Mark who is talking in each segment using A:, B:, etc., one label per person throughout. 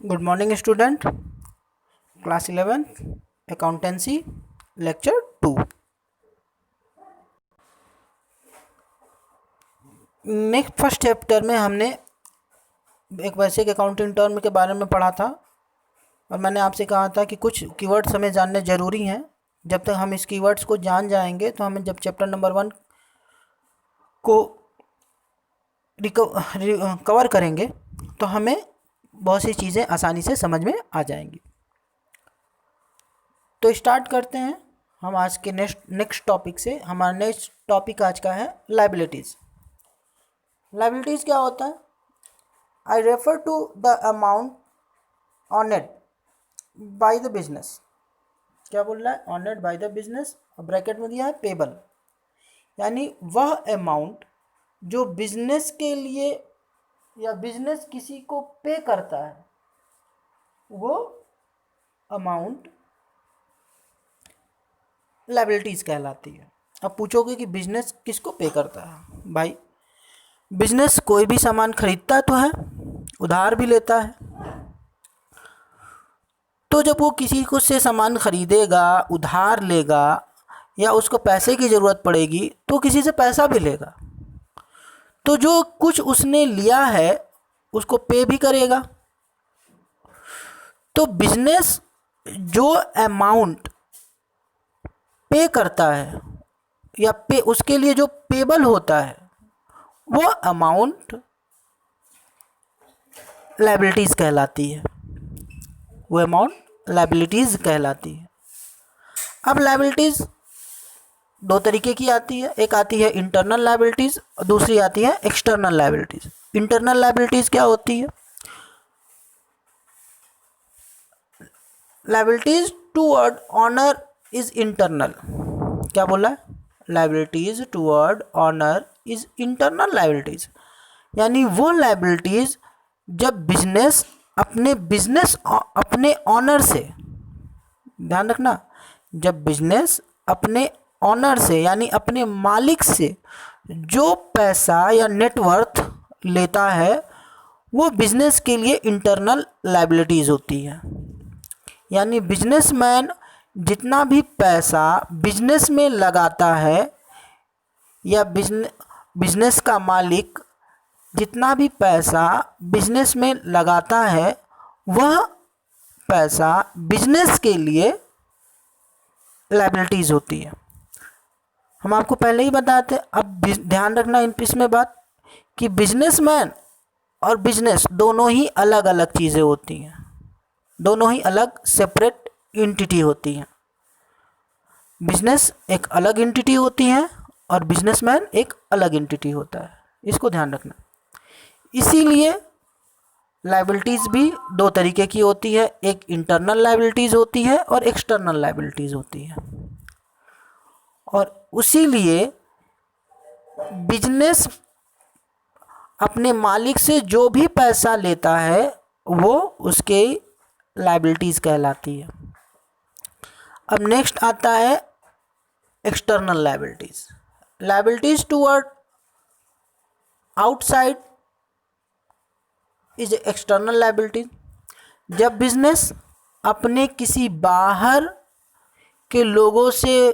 A: Good morning student. Class 11 accountancy lecture 2। Next first chapter में हमने एक बेसिक अकाउंटिंग टर्म के बारे में पढ़ा था और मैंने आपसे कहा था कि कुछ कीवर्ड्स हमें जानने ज़रूरी हैं। जब तक हम इस कीवर्ड्स को जान जाएंगे तो हमें जब चैप्टर नंबर 1 को कवर करेंगे तो हमें बहुत सी चीज़ें आसानी से समझ में आ जाएंगी। तो स्टार्ट करते हैं हम आज के नेक्स्ट टॉपिक से। हमारा नेक्स्ट टॉपिक आज का है लायबिलिटीज़। लायबिलिटीज़ क्या होता है? I refer to the amount honoured by the business. क्या बोल रहा है? ऑनर्ड बाय द बिजनेस, और ब्रैकेट में दिया है पेबल, यानी वह अमाउंट जो बिजनेस के लिए या बिजनेस किसी को पे करता है, वो अमाउंट लायबिलिटीज़ कहलाती है। अब पूछोगे कि बिजनेस किसको पे करता है? भाई, बिजनेस कोई भी सामान खरीदता तो है, उधार भी लेता है। तो जब वो किसी को से सामान खरीदेगा, उधार लेगा या उसको पैसे की ज़रूरत पड़ेगी तो किसी से पैसा भी लेगा। तो जो कुछ उसने लिया है उसको पे भी करेगा। तो बिजनेस जो अमाउंट पे करता है या पे उसके लिए जो पेबल होता है वो अमाउंट लायबिलिटीज़ कहलाती है। वो अमाउंट लायबिलिटीज़ कहलाती है। अब लायबिलिटीज़ दो तरीके की आती है। एक आती है इंटरनल लायबिलिटीज़ और दूसरी आती है एक्सटर्नल लायबिलिटीज़। इंटरनल लायबिलिटीज़ क्या होती है? Liabilities toward owner is internal. क्या बोला है? Liabilities toward owner is internal liabilities, यानी वो लायबिलिटीज़ जब बिजनेस अपने ऑनर से, ध्यान रखना, जब बिजनेस अपने ऑनर से यानी अपने मालिक से जो पैसा या नेटवर्थ लेता है वो बिजनेस के लिए इंटरनल लायबिलिटीज़ होती है। यानी बिजनेसमैन जितना भी पैसा बिजनेस में लगाता है या बिजनेस का मालिक जितना भी पैसा बिजनेस में लगाता है वह पैसा बिजनेस के लिए लायबिलिटीज़ होती है। हम आपको पहले ही बताते, अब ध्यान रखना इसमें बात कि बिजनेसमैन और बिजनेस दोनों ही अलग अलग चीज़ें होती हैं, दोनों ही अलग सेपरेट एंटिटी होती हैं। बिजनेस एक अलग एंटिटी होती है और बिजनेसमैन एक अलग एंटिटी होता है, इसको ध्यान रखना। इसीलिए लायबिलिटीज़ भी दो तरीके की होती है, एक इंटरनल लायबिलिटीज़ होती है और एक्सटर्नल लायबिलिटीज़ होती है। और उसीलिए बिजनेस अपने मालिक से जो भी पैसा लेता है वो उसके लायबिलिटीज़ कहलाती है। अब नेक्स्ट आता है external liabilities. Liabilities toward outside is external liabilities. जब बिजनेस अपने किसी बाहर के लोगों से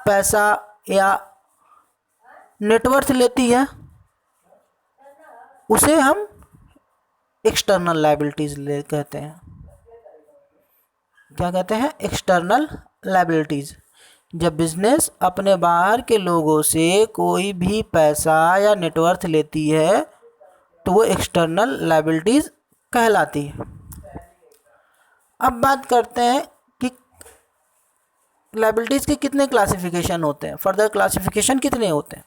A: पैसा या नेटवर्थ लेती है उसे हम एक्सटर्नल लायबिलिटीज कहते हैं। क्या कहते हैं? External liabilities. जब बिजनेस अपने बाहर के लोगों से कोई भी पैसा या नेटवर्थ लेती है तो वो एक्सटर्नल लायबिलिटीज कहलाती है। अब बात करते हैं कि लायबिलिटीज के कितने क्लासिफिकेशन होते हैं, फर्दर क्लासिफिकेशन कितने होते हैं।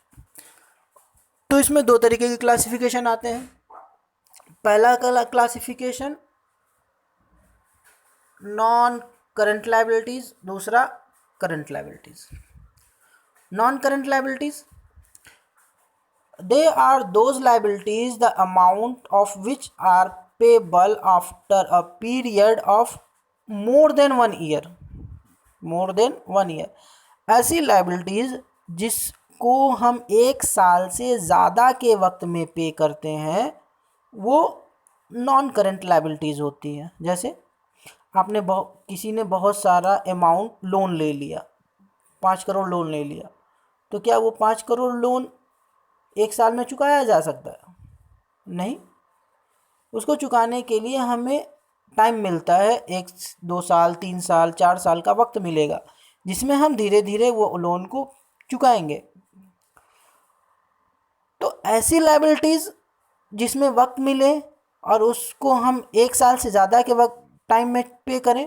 A: तो इसमें दो तरीके के क्लासिफिकेशन आते हैं। पहला क्लासिफिकेशन नॉन करंट लायबिलिटीज, दूसरा current liabilities. Non current liabilities, they are those liabilities the amount of which are payable after a period of more than 1 year। more than 1 year, ऐसी लायबिलिटीज जिसको हम 1 साल से ज़्यादा के वक्त में पे करते हैं वो नॉन करंट लायबिलिटीज़ होती हैं। जैसे आपने किसी ने बहुत सारा अमाउंट लोन ले लिया, 5 करोड़ लोन ले लिया, तो क्या वो 5 करोड़ लोन 1 साल में चुकाया जा सकता है? नहीं, उसको चुकाने के लिए हमें टाइम मिलता है, 1 2 साल 3 साल 4 साल का वक्त मिलेगा, जिसमें हम धीरे धीरे वो लोन को चुकाएंगे। तो ऐसी लायबिलिटीज़ जिसमें वक्त मिले और उसको हम 1 साल से ज़्यादा के वक्त टाइम में पे करें,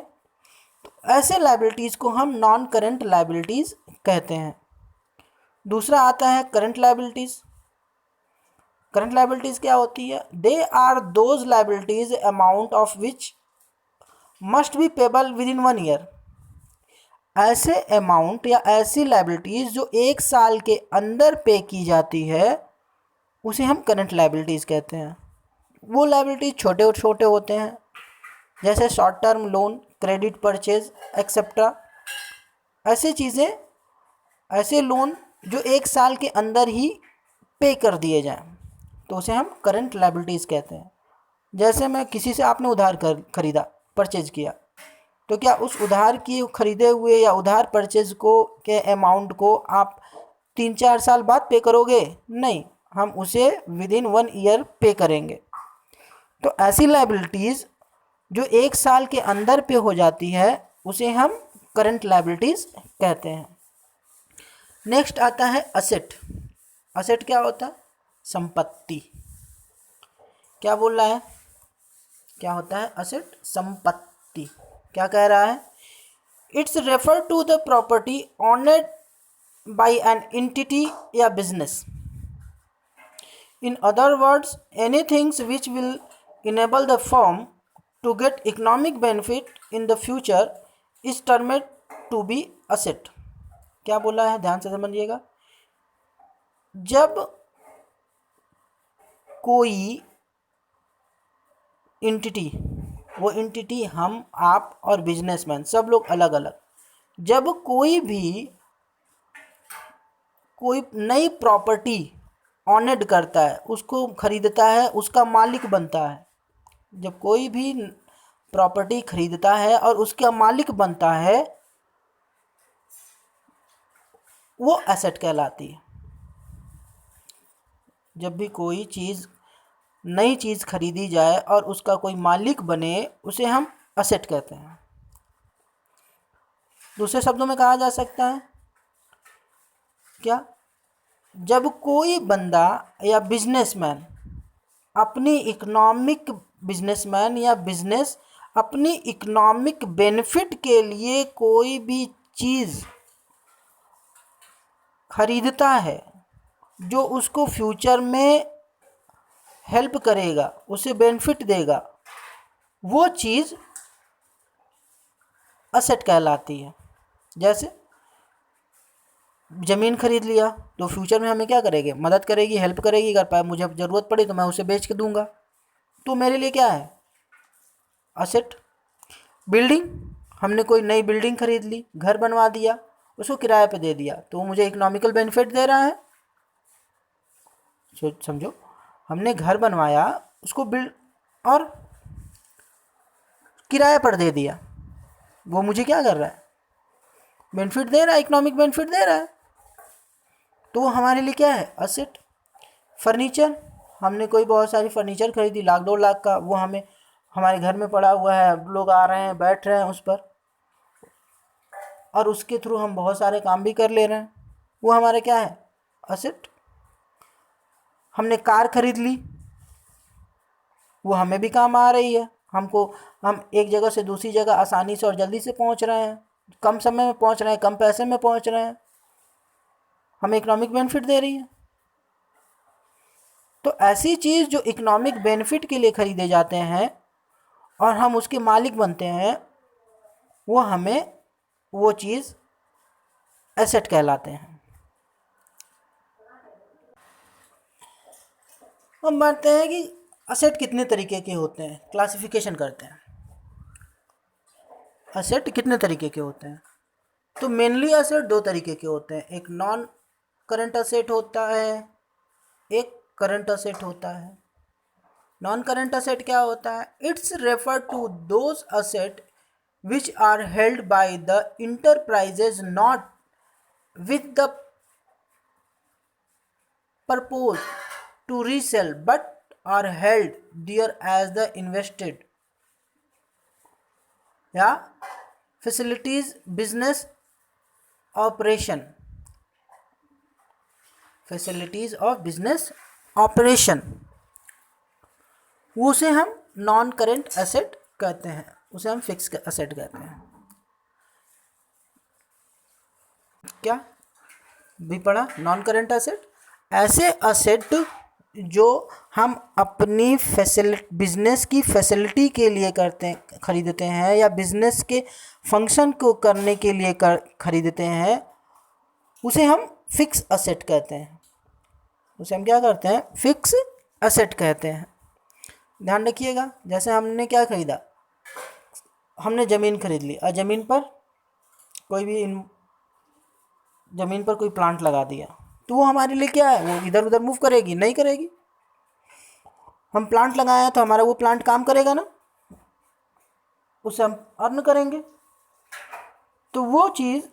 A: तो ऐसे लायबिलिटीज़ को हम नॉन करंट लायबिलिटीज़ कहते हैं। दूसरा आता है करंट लायबिलिटीज़। करंट लायबिलिटीज़ क्या होती है? They are those liabilities amount of which must be payable within 1 year. ऐसे अमाउंट या ऐसी लायबिलिटीज़ जो 1 साल के अंदर पे की जाती है, उसे हम करंट लायबिलिटीज़ कहते हैं। वो लायबिलिटीज़ छोटे छोटे होते हैं, जैसे short term loan, credit purchase etcetera. ऐसे चीज़ें, ऐसे लोन जो 1 साल के अंदर ही पे कर दिए जाएं, तो उसे हम करंट लायबिलिटीज़ कहते हैं। जैसे मैं किसी से, आपने उधार खरीदा, परचेज किया, तो क्या उस उधार की खरीदे हुए या उधार परचेज को के अमाउंट को आप 3 4 साल बाद पे करोगे? नहीं, हम उसे विद इन 1 ईयर पे करेंगे। तो ऐसी लायबिलिटीज़ जो 1 साल के अंदर पे हो जाती है, उसे हम करंट लायबिलिटीज़ कहते हैं। नेक्स्ट आता है असेट। असेट क्या होता है? संपत्ति। क्या बोल रहा है? क्या होता है असेट? संपत्ति। क्या कह रहा है? It's refer to the property owned by an entity या business. In other words, anything which will enable the firm to get economic benefit in the future is termed to be asset। क्या बोला है? ध्यान से समझिएगा। जब कोई entity, वो एंटिटी हम, आप और बिजनेसमैन सब लोग अलग अलग, जब कोई नई प्रॉपर्टी ऑनर्ड करता है, उसको खरीदता है, उसका मालिक बनता है, जब कोई भी प्रॉपर्टी खरीदता है और उसका मालिक बनता है, वो एसेट कहलाती है। जब भी कोई चीज़, नई चीज़ खरीदी जाए और उसका कोई मालिक बने, उसे हम एसेट कहते हैं। दूसरे शब्दों में कहा जा सकता है क्या? जब कोई बंदा या बिजनेसमैन अपनी इकोनॉमिक, बिजनेसमैन या बिजनेस अपनी इकोनॉमिक बेनिफिट के लिए कोई भी चीज़ खरीदता है जो उसको फ्यूचर में हेल्प करेगा, उसे बेनिफिट देगा, वो चीज़ असेट कहलाती है। जैसे ज़मीन खरीद लिया, तो फ्यूचर में हमें क्या करेगी? मदद करेगी, हेल्प करेगी। अगर मुझे ज़रूरत पड़ी तो मैं उसे बेच के दूंगा, तो मेरे लिए क्या है? असेट। बिल्डिंग, हमने कोई नई बिल्डिंग खरीद ली, घर बनवा दिया, उसको किराए पे दे दिया, तो वो मुझे इकोनॉमिकल बेनिफिट दे रहा है। समझो, हमने घर बनवाया, उसको बिल्ड और किराए पर दे दिया, वो मुझे क्या कर रहा है? बेनिफिट दे रहा है, इकोनॉमिक बेनिफिट दे रहा है, तो वो हमारे लिए क्या है? असेट। फर्नीचर, हमने कोई बहुत सारी फर्नीचर खरीदी, 1 लाख 2 लाख का, वो हमें हमारे घर में पड़ा हुआ है, लोग आ रहे हैं, बैठ रहे हैं उस पर, और उसके थ्रू हम बहुत सारे काम भी कर ले रहे हैं, वो हमारे क्या है? असेट। हमने कार खरीद ली, वो हमें भी काम आ रही है, हम एक जगह से दूसरी जगह आसानी से और जल्दी से पहुंच रहे हैं, कम समय में पहुंच रहे हैं, कम पैसे में पहुंच रहे हैं, हमें इकोनॉमिक बेनिफिट दे रही है। तो ऐसी चीज़ जो इकोनॉमिक बेनिफिट के लिए खरीदे जाते हैं और हम उसके मालिक बनते हैं, वो हमें, वो चीज़ एसेट कहलाते हैं। हम बांटते हैं कि असेट कितने तरीके के होते हैं, क्लासिफिकेशन करते हैं। असेट कितने तरीके के होते हैं? तो मेनली असेट 2 तरीके के होते हैं, एक नॉन करंट असेट होता है, एक करंट असेट होता है। नॉन करेंट असेट क्या होता है? It's refer to those asset which are held by the enterprises not with the purpose to resale but are held there as the invested या facilities business operation, facilities of business operation, उसे हम non current asset कहते हैं, उसे हम fix asset कहते हैं। क्या भी पढ़ा? नॉन करेंट एसेट ऐसे एसेट जो हम अपनी बिजनेस की फैसिलिटी के लिए खरीदते हैं या बिजनेस के फंक्शन को करने के लिए खरीदते हैं, उसे हम फिक्स एसेट कहते हैं। उसे हम क्या करते हैं? फिक्स एसेट कहते हैं। ध्यान रखिएगा, जैसे हमने क्या खरीदा, हमने ज़मीन खरीद ली और ज़मीन पर कोई प्लांट लगा दिया, तो वो हमारे लिए क्या है? वो इधर उधर मूव करेगी? नहीं करेगी। हम प्लांट लगाए तो हमारा वो प्लांट काम करेगा ना, उससे हम अर्न करेंगे। तो वो चीज़,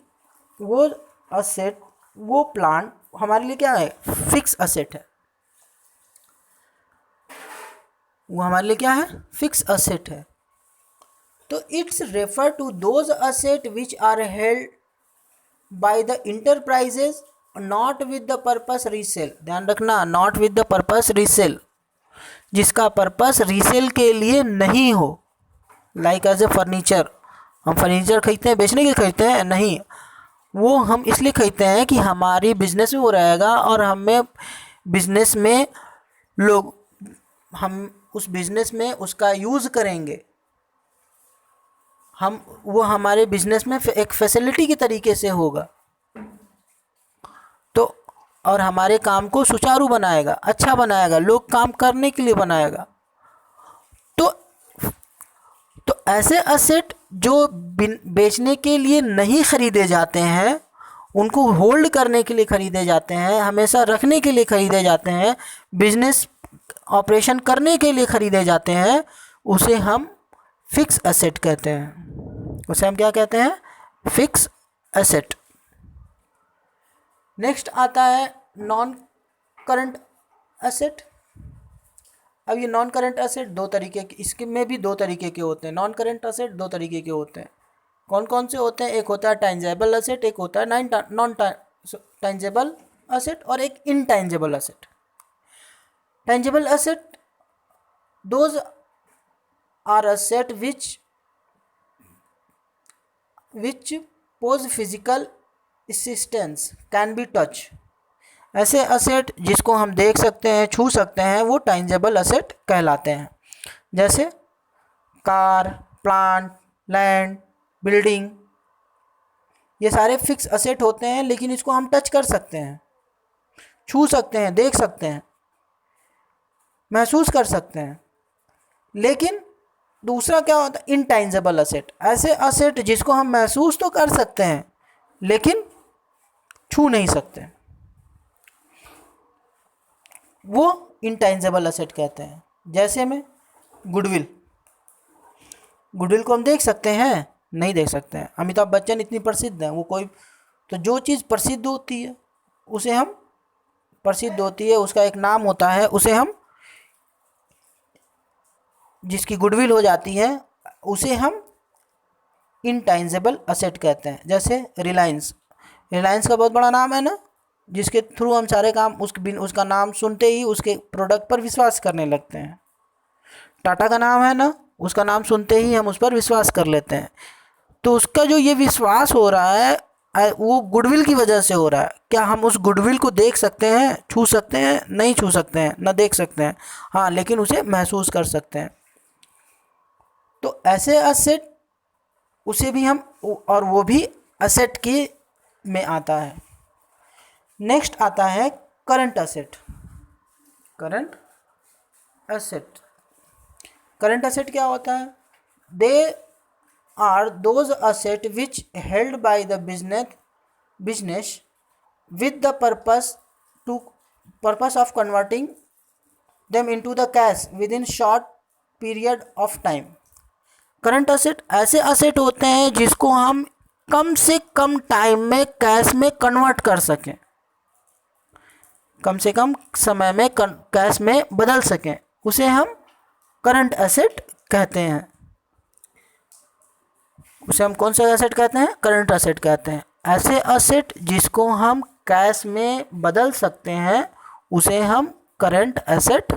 A: वो एसेट, वो प्लांट हमारे लिए क्या है? फिक्स एसेट है। वो हमारे लिए क्या है? फिक्स एसेट है। तो it's refer to those asset which are held by the enterprises not with the purpose resale. ध्यान रखना, not with the purpose resale, जिसका पर्पस रीसेल के लिए नहीं हो। लाइक एज ए फर्नीचर, हम फर्नीचर खरीदते हैं बेचने के खरीदते हैं? नहीं, वो हम इसलिए खरीदते हैं कि हमारी बिजनेस में वो रहेगा और हमें बिजनेस में हम उस बिजनेस में उसका यूज़ करेंगे। वो हमारे बिजनेस में एक फैसिलिटी के तरीके से होगा, तो और हमारे काम को सुचारू बनाएगा, अच्छा बनाएगा, लोग काम करने के लिए बनाएगा। तो ऐसे एसेट जो बेचने के लिए नहीं खरीदे जाते हैं, उनको होल्ड करने के लिए खरीदे जाते हैं, हमेशा रखने के लिए खरीदे जाते हैं, बिजनेस ऑपरेशन करने के लिए खरीदे जाते हैं, उसे हम फिक्स एसेट कहते हैं। उसे हम क्या कहते हैं? Fix asset. नेक्स्ट आता है नॉन करंट एसेट। अब ये नॉन करंट एसेट दो तरीके के, इसके में भी दो तरीके के होते हैं। नॉन करंट एसेट दो तरीके के होते हैं। कौन कौन से होते हैं? एक होता है टांजिबल एसेट, एक होता है नॉन टांजिबल एसेट, और एक intangible asset. Tangible asset those are asset which pose physical assistance can be touch। ऐसे एसेट जिसको हम देख सकते हैं, छू सकते हैं, वो टांजिबल एसेट कहलाते हैं। जैसे कार, प्लांट, लैंड, बिल्डिंग, ये सारे फिक्स एसेट होते हैं, लेकिन इसको हम टच कर सकते हैं, छू सकते हैं, देख सकते हैं, महसूस कर सकते हैं। लेकिन दूसरा क्या होता है? इनटांजिबल एसेट। ऐसे एसेट जिसको हम महसूस तो कर सकते हैं लेकिन छू नहीं सकते, वो इनटांजिबल एसेट कहते हैं। जैसे में गुडविल को हम देख सकते हैं? नहीं देख सकते हैं। अमिताभ बच्चन इतनी प्रसिद्ध हैं, वो कोई तो जो चीज़ प्रसिद्ध होती है उसे हम उसका एक नाम होता है, उसे हम, जिसकी गुडविल हो जाती है, उसे हम इनटांजिबल एसेट कहते हैं। जैसे रिलायंस का बहुत बड़ा नाम है ना, जिसके थ्रू हम सारे काम, उसका नाम सुनते ही उसके प्रोडक्ट पर विश्वास करने लगते हैं। टाटा का नाम है ना, उसका नाम सुनते ही हम उस पर विश्वास कर लेते हैं। तो उसका जो ये विश्वास हो रहा है, वो गुडविल की वजह से हो रहा है। क्या हम उस गुडविल को देख सकते हैं, छू सकते हैं? नहीं छू सकते हैं, ना देख सकते हैं, हाँ, लेकिन उसे महसूस कर सकते हैं। तो ऐसे एसेट, उसे भी हम, और वो भी एसेट के में आता है। नेक्स्ट आता है करंट एसेट। करंट एसेट क्या होता है? They are those asset which held by the business with the purpose of converting them into the cash within short period of time. Current asset ऐसे असेट होते हैं जिसको हम कम से कम टाइम में कैश में कन्वर्ट कर सकें, कम से कम समय में कैश में बदल सकें, उसे हम करंट एसेट कहते हैं। उसे हम कौन सा एसेट कहते हैं? करंट एसेट कहते हैं। ऐसे एसेट जिसको हम कैश में बदल सकते हैं उसे हम करंट एसेट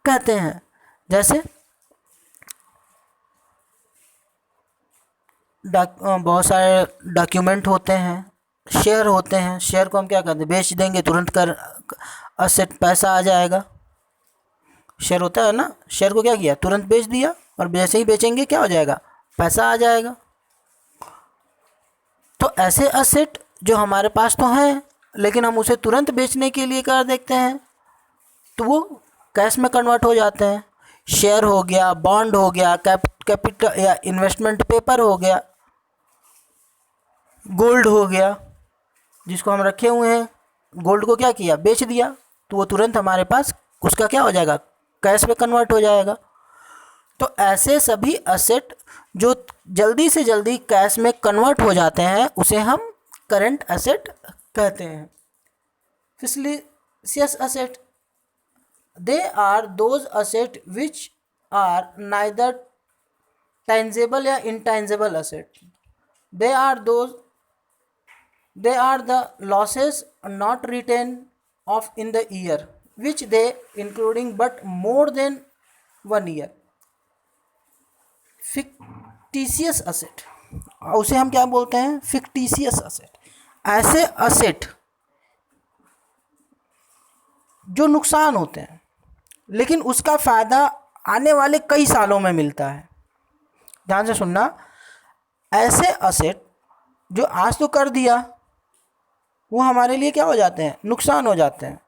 A: कहते हैं। जैसे बहुत सारे डॉक्यूमेंट होते हैं, शेयर होते हैं, शेयर को हम क्या करते हैं? बेच देंगे, तुरंत कर एसेट पैसा आ जाएगा। शेयर होता है ना, शेयर को क्या किया? तुरंत बेच दिया, और जैसे ही बेचेंगे क्या हो जाएगा? पैसा आ जाएगा। तो ऐसे एसेट जो हमारे पास तो हैं लेकिन हम उसे तुरंत बेचने के लिए कर देते हैं तो वो कैश में कन्वर्ट हो जाते हैं। शेयर हो गया, बॉन्ड हो गया, कैपिटल या इन्वेस्टमेंट पेपर हो गया, गोल्ड हो गया, जिसको हम रखे हुए हैं, गोल्ड को क्या किया? बेच दिया, तो वो तुरंत हमारे पास उसका क्या हो जाएगा? कैश में कन्वर्ट हो जाएगा। तो ऐसे सभी एसेट जो जल्दी से जल्दी कैश में कन्वर्ट हो जाते हैं उसे हम करंट एसेट कहते हैं। Fictitious asset, they are those asset which are neither tangible या intangible asset. They are the losses not written off in the year which they including but more than 1 year. fictitious asset, उसे हम क्या बोलते हैं? fictitious asset, ऐसे asset जो नुकसान होते हैं लेकिन उसका फ़ायदा आने वाले कई सालों में मिलता है। ध्यान से सुनना, ऐसे असेट जो आज तो कर दिया वो हमारे लिए क्या हो जाते हैं? नुकसान हो जाते हैं,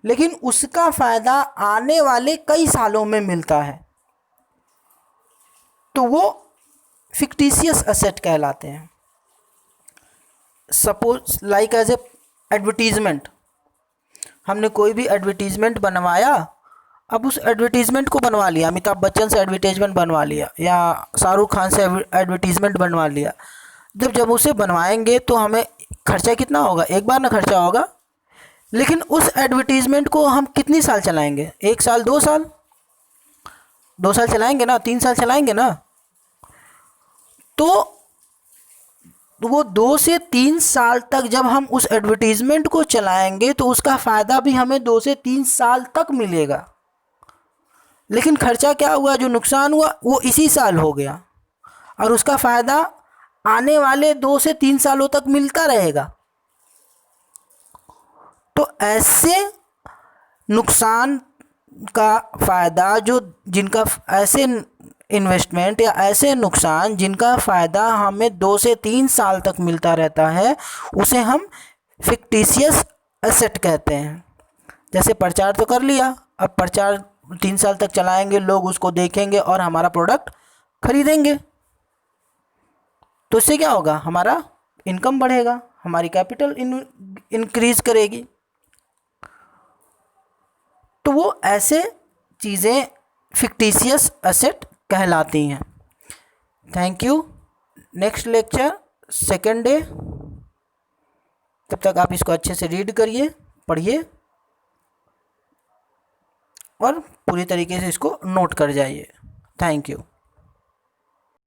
A: लेकिन उसका फ़ायदा आने वाले कई सालों में मिलता है, तो वो फिक्टिशियस एसेट कहलाते हैं। Suppose like as a advertisement, हमने कोई भी एडवर्टीज़मेंट बनवाया, अब उस एडवर्टीज़मेंट को बनवा लिया, अमिताभ बच्चन से एडवर्टीज़मेंट बनवा लिया या शाहरुख खान से एडवर्टीज़मेंट बनवा लिया। जब उसे बनवाएंगे तो हमें खर्चा कितना होगा? एक बार ना खर्चा होगा, लेकिन उस एडवर्टीज़मेंट को हम कितनी साल चलाएंगे? 1 साल, 2 साल? 2 साल चलाएंगे ना, 3 साल चलाएंगे ना। तो वो 2 से 3 साल तक जब हम उस एडवर्टीज़मेंट को चलाएंगे तो उसका फ़ायदा भी हमें 2 से 3 साल तक मिलेगा, लेकिन खर्चा क्या हुआ? जो नुकसान हुआ वो इसी साल हो गया, और उसका फ़ायदा आने वाले 2 से 3 सालों तक मिलता रहेगा। तो ऐसे नुकसान का फ़ायदा जो जिनका ऐसे इन्वेस्टमेंट या ऐसे नुकसान जिनका फ़ायदा हमें 2 से 3 साल तक मिलता रहता है उसे हम फिक्टिशियस एसेट कहते हैं। जैसे प्रचार तो कर लिया, अब प्रचार 3 साल तक चलाएंगे, लोग उसको देखेंगे और हमारा प्रोडक्ट खरीदेंगे, तो इससे क्या होगा? हमारा इनकम बढ़ेगा, हमारी कैपिटल इंक्रीज करेगी। तो वो ऐसे चीज़ें फिक्टिशियस एसेट कहलाती हैं। Thank you. Next lecture second day, तब तक आप इसको अच्छे से रीड करिए, पढ़िए और पूरी तरीके से इसको नोट कर जाइए। Thank you.